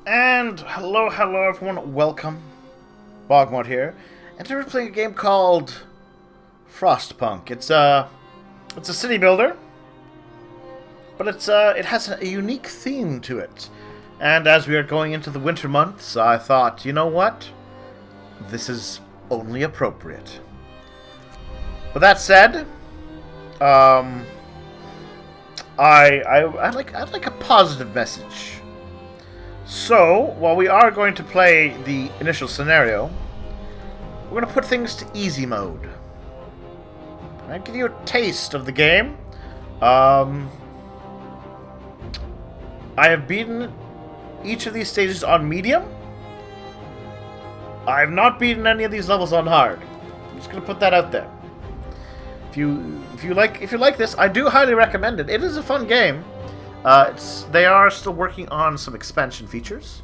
And hello everyone, welcome. BogMod here. And today we're playing a game called Frostpunk. It's a city builder, but it has a unique theme to it. And as we are going into the winter months, I thought, you know what? This is only appropriate. But that said, I'd like a positive message. So, while we are going to play the initial scenario, we're going to put things to easy mode. I'll give you a taste of the game. I have beaten each of these stages on medium. I have not beaten any of these levels on hard. I'm just going to put that out there. If you like this, I do highly recommend it. It is a fun game. They are still working on some expansion features.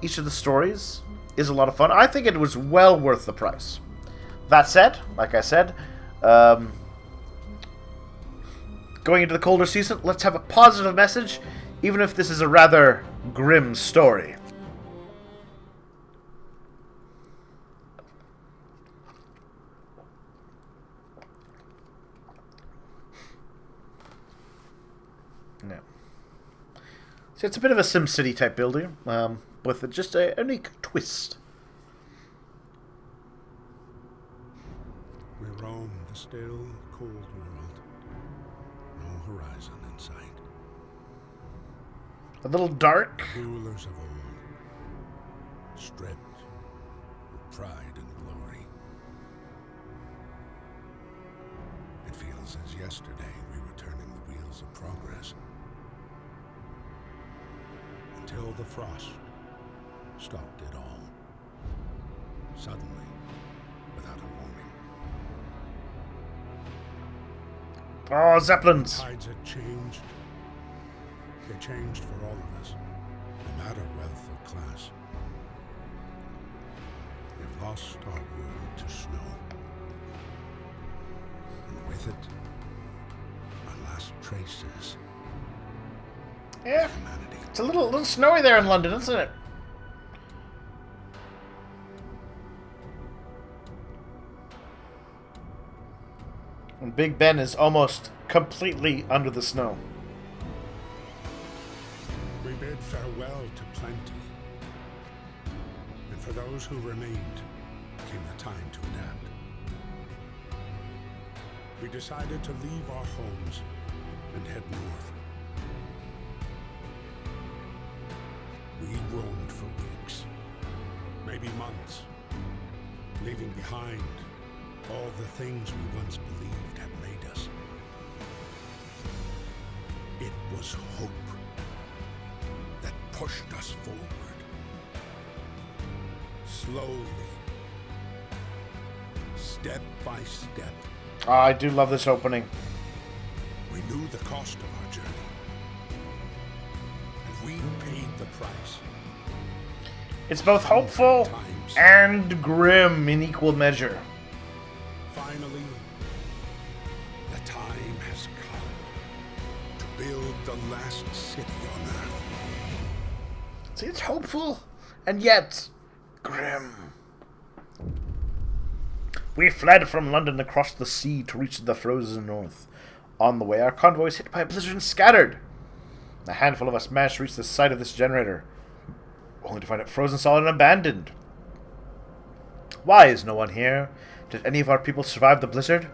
Each of the stories is a lot of fun. I think it was well worth the price. That said, like I said, going into the colder season, let's have a positive message, even if this is a rather grim story. Yeah. So it's a bit of a SimCity type building, with just a unique twist. We roam the still, cold world. No horizon in sight. A little dark. Rulers of old, stripped with pride and glory. It feels as yesterday we were turning the wheels of progress. Until the frost stopped it all. Suddenly, without a warning. Oh, Zeppelins. Tides had changed. They changed for all of us, no matter wealth or class. We've lost our world to snow. And with it, our last traces Yeah. of humanity. It's a little snowy there in London, isn't it? And Big Ben is almost completely under the snow. We bid farewell to plenty. And for those who remained, came the time to adapt. We decided to leave our homes and head north. We roamed for weeks, maybe months, leaving behind all the things we once believed had made us. It was hope that pushed us forward. Slowly, step by step, Oh, I do love this opening. we knew the cost of our journey. And we paid the price. It's both hopeful Times. and grim in equal measure. Finally, the time has come to build the last city on Earth. See, it's hopeful and yet grim. We fled from London across the sea to reach the frozen north. On the way, our convoy was hit by a blizzard and scattered. A handful of us managed to reach the site of this generator, only to find it frozen solid and abandoned. Why is no one here? Did any of our people survive the blizzard?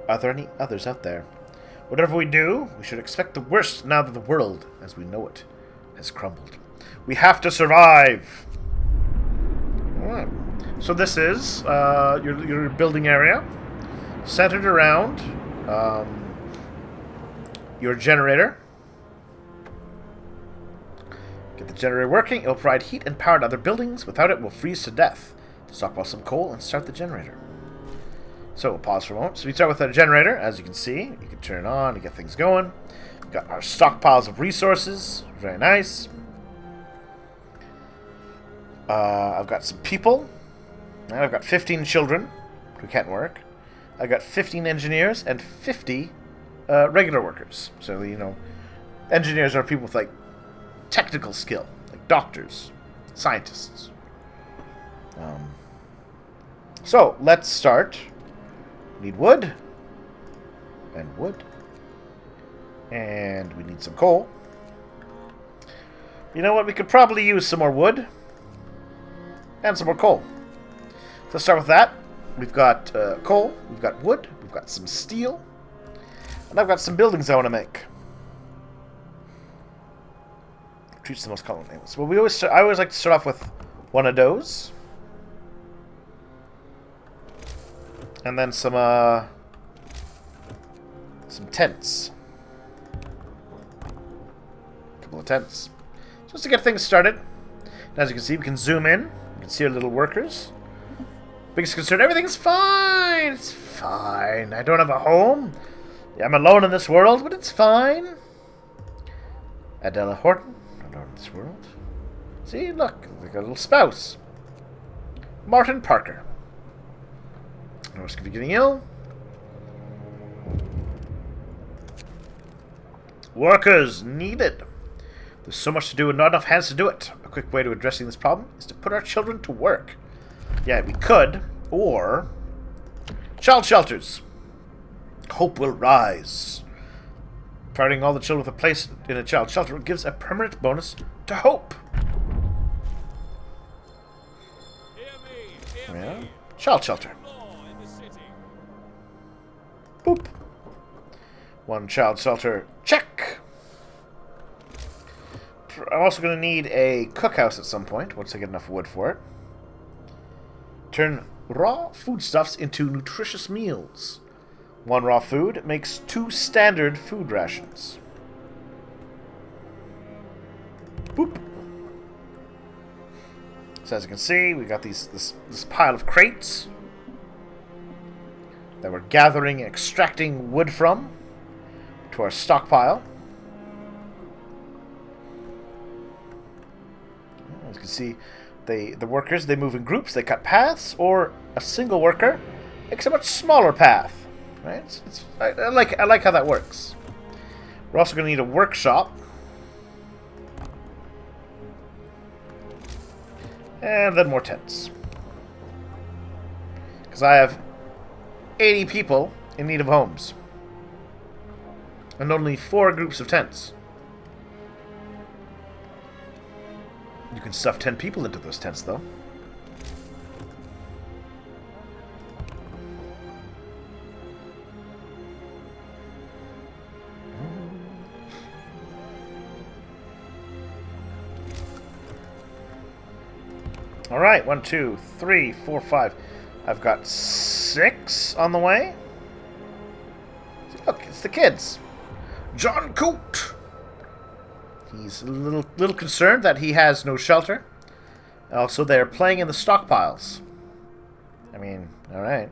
Are there any others out there? Whatever we do, we should expect the worst now that the world, as we know it, has crumbled. We have to survive! Alright. So this is your building area, centered around your generator. Get the generator working. It will provide heat and power to other buildings. Without it, we'll freeze to death. Stockpile some coal and start the generator. So we'll pause for a moment. So we start with a generator, as you can see. You can turn it on to get things going. We've got our stockpiles of resources. Very nice. I've got some people. And I've got 15 children who can't work. I've got 15 engineers and 50 regular workers. So, you know, engineers are people with, like, technical skill. Like, doctors, scientists. So, let's start. Need wood. And wood. And we need some coal. You know what? We could probably use some more wood. And some more coal. So let's start with that. We've got coal. We've got wood. We've got some steel. And I've got some buildings I want to make. Treats the most common names. Well, I always like to start off with one of those. And then some tents. A couple of tents. Just to get things started. And as you can see, we can zoom in. You can see our little workers. Biggest concern, everything's fine. It's fine. I don't have a home. Yeah, I'm alone in this world, but it's fine. Adela Horton, alone in this world. See, look, they got a little spouse. Martin Parker. No risk of you getting ill. Workers needed. There's so much to do and not enough hands to do it. A quick way to addressing this problem is to put our children to work. Yeah, we could. Or child shelters. Hope will rise. Providing all the children with a place in a child shelter gives a permanent bonus to hope. Yeah. Child shelter. Boop. One child shelter. Check. I'm also going to need a cookhouse at some point, once I get enough wood for it. Turn raw foodstuffs into nutritious meals. One raw food makes 2 standard food rations. Boop. So as you can see, we got this pile of crates that we're gathering and extracting wood from to our stockpile. As you can see, the workers, they move in groups, they cut paths, or a single worker makes a much smaller path. Right? I like how that works. We're also going to need a workshop. And then more tents. Because I have 80 people in need of homes. And only 4 groups of tents. You can stuff 10 people into those tents, though. Alright, 1, 2, 3, 4, 5. I've got 6 on the way. Look, it's the kids. John Coot. He's a little concerned that he has no shelter. Also, they're playing in the stockpiles. I mean, alright.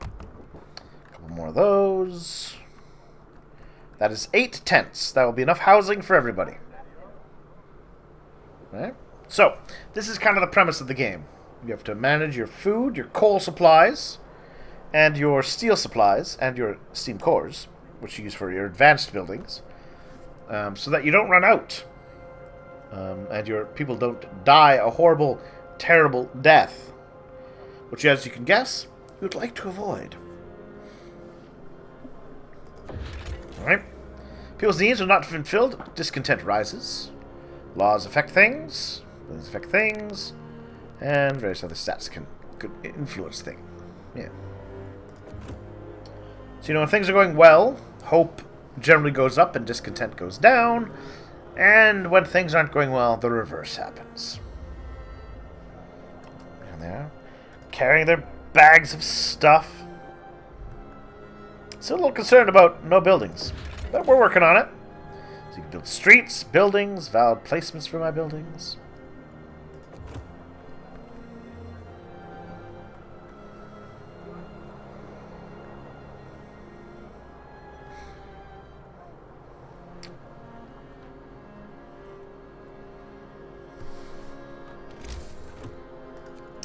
A couple more of those. That is 8 tents. That will be enough housing for everybody. Alright. So, this is kind of the premise of the game. You have to manage your food, your coal supplies, and your steel supplies, and your steam cores, which you use for your advanced buildings, so that you don't run out. And your people don't die a horrible, terrible death. Which, as you can guess, you would like to avoid. Alright. People's needs are not fulfilled. Discontent rises. Laws affect things. Things affect things. And various other stats could influence things. Yeah. So, when things are going well, hope generally goes up and discontent goes down. And when things aren't going well, the reverse happens. And they're carrying their bags of stuff. Still a little concerned about no buildings, but we're working on it. So you can build streets, buildings, valid placements for my buildings.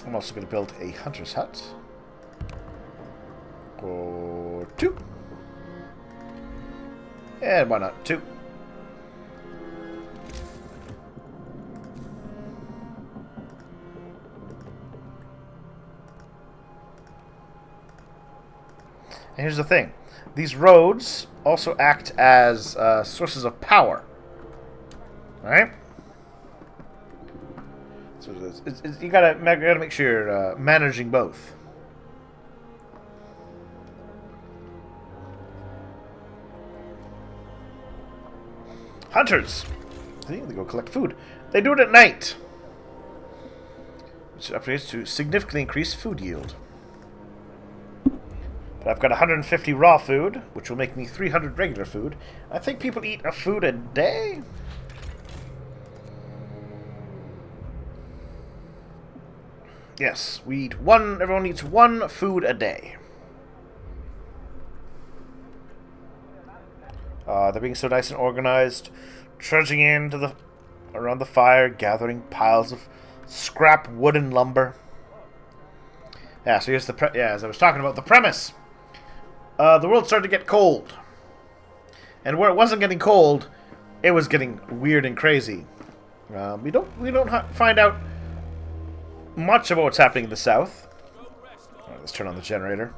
I'm also going to build a hunter's hut. Or 2. And why not 2? And here's the thing. These roads also act as sources of power. Alright? So you gotta make sure you're managing both. Hunters! They go collect food. They do it at night. Which upgrades to significantly increase food yield. But I've got 150 raw food, which will make me 300 regular food. I think people eat a food a day? Yes, we eat one. Everyone eats 1 food a day. They're being so nice and organized, trudging into around the fire, gathering piles of scrap wood and lumber. Yeah, so here's as I was talking about the premise. The world started to get cold, and where it wasn't getting cold, it was getting weird and crazy. We don't find out much about what's happening in the south. Right, let's turn on the generator.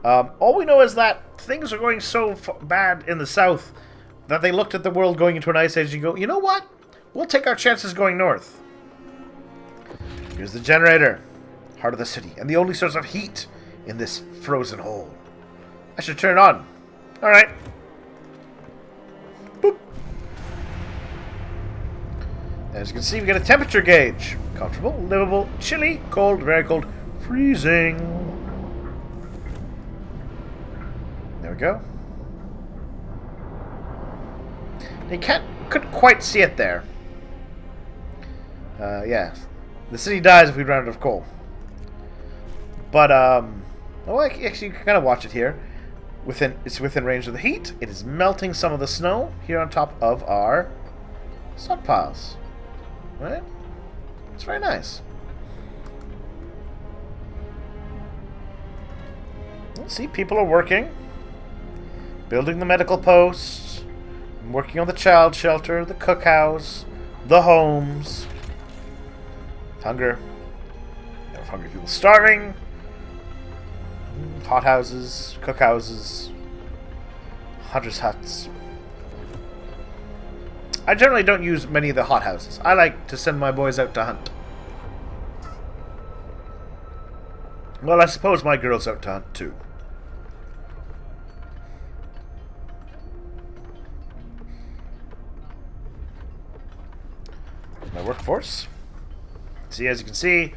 All we know is that things are going so bad in the south that they looked at the world going into an ice age and go, you know what? We'll take our chances going north. Here's the generator. Heart of the city, and the only source of heat in this frozen hole. I should turn it on. Alright. Boop. As you can see, we get a temperature gauge. Comfortable, livable, chilly, cold, very cold, freezing. There we go. You couldn't quite see it there. Yeah. The city dies if we run out of coal. But, actually, you can kind of watch it here. It's within range of the heat. It is melting some of the snow here on top of our stockpiles. Right? It's very nice. See, people are working. Building the medical posts. Working on the child shelter, the cookhouse, the homes. Hunger. You have hungry people starving. Hothouses, cookhouses, hunters' huts. I generally don't use many of the hothouses. I like to send my boys out to hunt. Well, I suppose my girl's out to hunt too. My workforce. See, as you can see,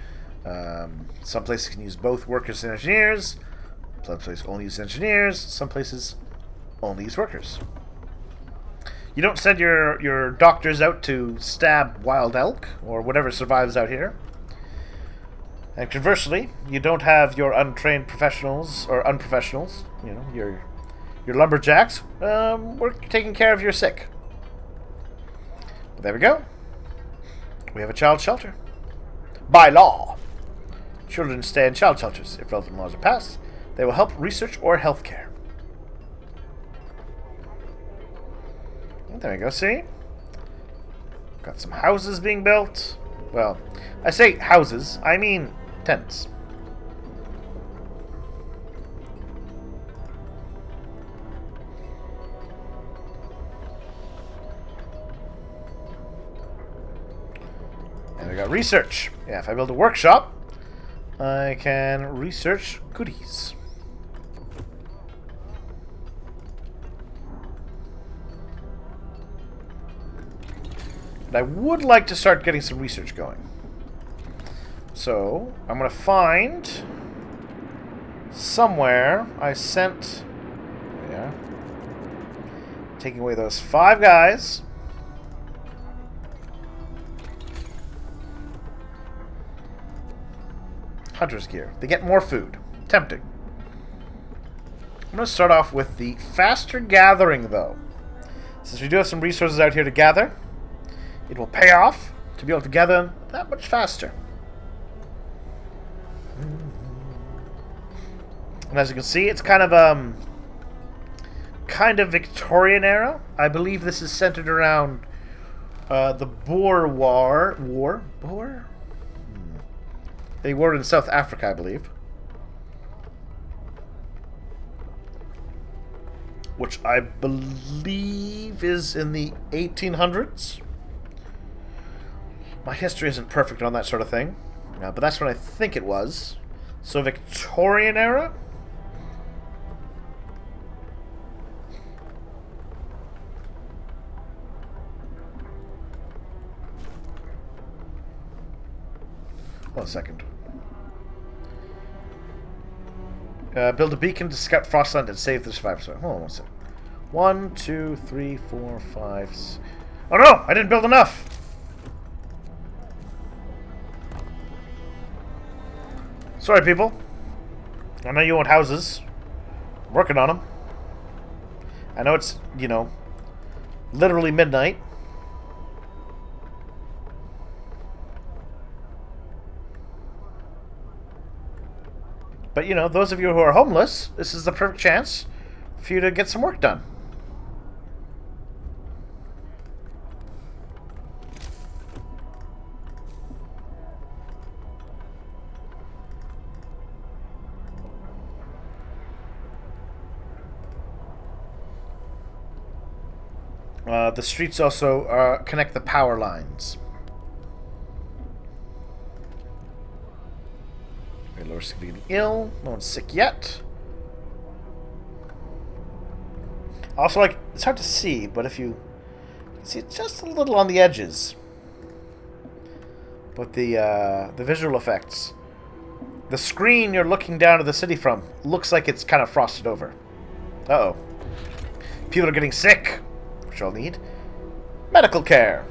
some places can use both workers and engineers. Some places only use engineers. Some places only use workers. You don't send your doctors out to stab wild elk or whatever survives out here. And conversely, you don't have your untrained professionals or unprofessionals, you know, your lumberjacks, taking care of your sick. But there we go. We have a child shelter. By law, children stay in child shelters. If relevant laws are passed, they will help research or healthcare. And there we go, see? Got some houses being built. Well, I say houses, I mean tents. And we got research. Yeah, if I build a workshop, I can research goodies. And I would like to start getting some research going. So, I'm going to find somewhere I sent... There we are. Taking away those 5 guys. Hunter's gear. They get more food. Tempting. I'm going to start off with the faster gathering, though. Since we do have some resources out here to gather, it will pay off to be able to gather them that much faster. And as you can see, it's kind of kind of Victorian era. I believe this is centered around the Boer War. Boer? They were in South Africa, I believe. Which I believe is in the 1800s. My history isn't perfect on that sort of thing. But that's what I think it was. So Victorian era? Hold on a second. Build a beacon to scout Frostland and save the survivors. Hold on one second. 1, 2, 3, 4, 5. Oh no! I didn't build enough! Sorry, people. I know you want houses. I'm working on them. I know it's, you know, literally midnight. But, you know, those of you who are homeless, this is the perfect chance for you to get some work done. The streets also connect the power lines. Lord's feeling ill. No one's sick yet. Also, like, it's hard to see, but if you see it just a little on the edges. But the visual effects. The screen you're looking down at the city from looks like it's kind of frosted over. Uh-oh. People are getting sick, which I'll need. Medical care.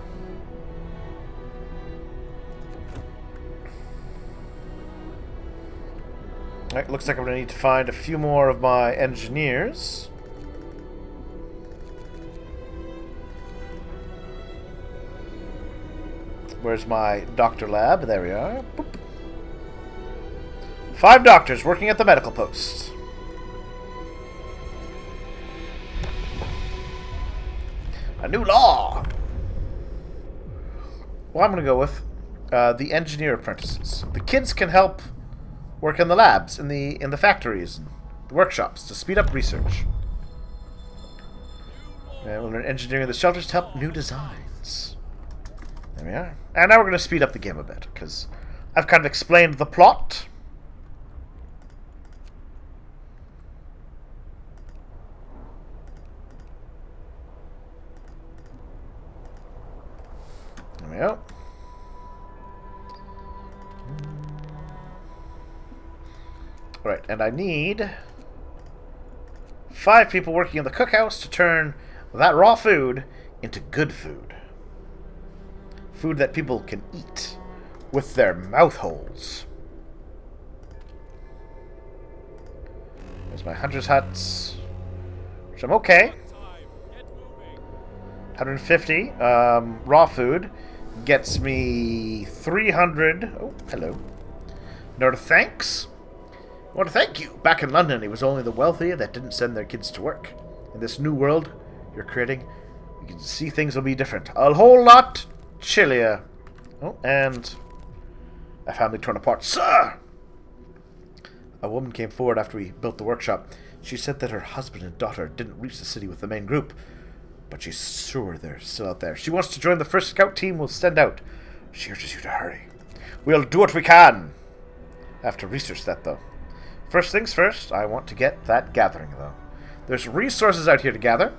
Right, looks like I'm going to need to find a few more of my engineers. Where's my doctor lab? There we are. Boop. 5 doctors working at the medical post. A new law! Well, I'm going to go with the engineer apprentices. The kids can help work in the labs, in the factories, and the workshops to speed up research. And we'll learn engineering in the shelters to help new designs. There we are. And now we're going to speed up the game a bit, because I've kind of explained the plot. There we go. Right, and I need 5 people working in the cookhouse to turn that raw food into good food. Food that people can eat with their mouth holes. There's my hunter's huts, which I'm okay. 150 raw food gets me 300. Oh, hello. Note of thanks. I want to thank you. Back in London, it was only the wealthy that didn't send their kids to work. In this new world you're creating, you can see things will be different. A whole lot chillier. Oh, and a family torn apart. Sir! A woman came forward after we built the workshop. She said that her husband and daughter didn't reach the city with the main group, but she's sure they're still out there. She wants to join the first scout team we'll send out. She urges you to hurry. We'll do what we can. I have to research that, though. First things first, I want to get that gathering, though. There's resources out here to gather.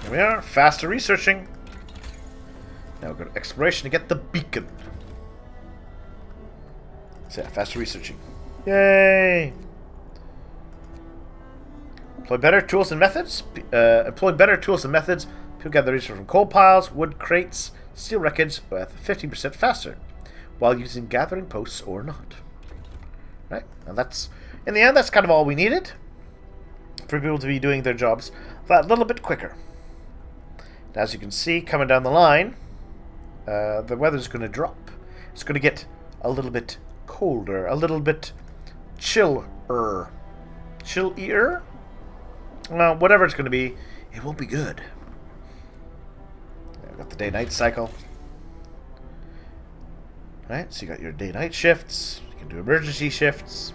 Here we are, faster researching. Now go to exploration to get the beacon. So yeah, faster researching. Yay! Employ better tools and methods. People gather resources from coal piles, wood crates, steel wreckage with 15% faster, while using gathering posts or not. Right, and that's in the end. That's kind of all we needed for people to be doing their jobs that little bit quicker. And as you can see, coming down the line, the weather's going to drop. It's going to get a little bit colder, a little bit chiller. Chillier? Well, whatever it's going to be, it won't be good. I've got the day-night cycle. Right, so you got your day-night shifts. You can do emergency shifts.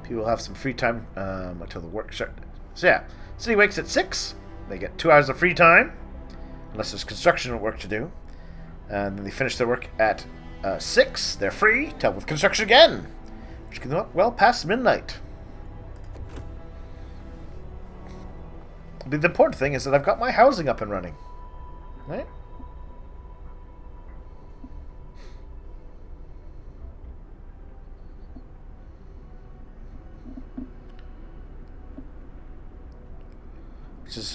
People have some free time until the work starts. So yeah, city wakes at 6. They get 2 hours of free time, unless there's construction work to do. And then they finish their work at 6. They're free to help with construction again, which can go up well past midnight. But the important thing is that I've got my housing up and running. Right?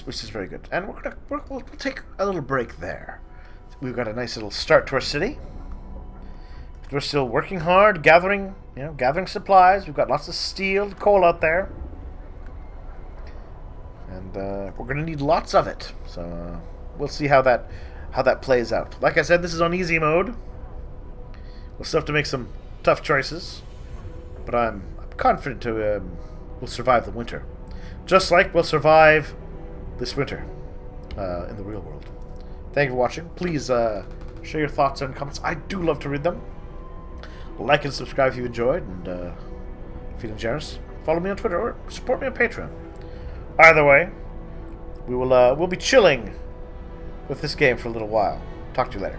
Which is very good. And we'll take a little break there. We've got a nice little start to our city. We're still working hard, gathering supplies. We've got lots of steel, coal out there. And we're going to need lots of it. So we'll see how that plays out. Like I said, this is on easy mode. We'll still have to make some tough choices. But I'm confident we'll survive the winter. Just like we'll survive this winter in the real world. Thank you for watching. Please share your thoughts and comments. I do love to read them. Like and subscribe if you enjoyed, and feeling generous, follow me on Twitter or support me on Patreon. Either way, we'll be chilling with this game for a little while. Talk to you later.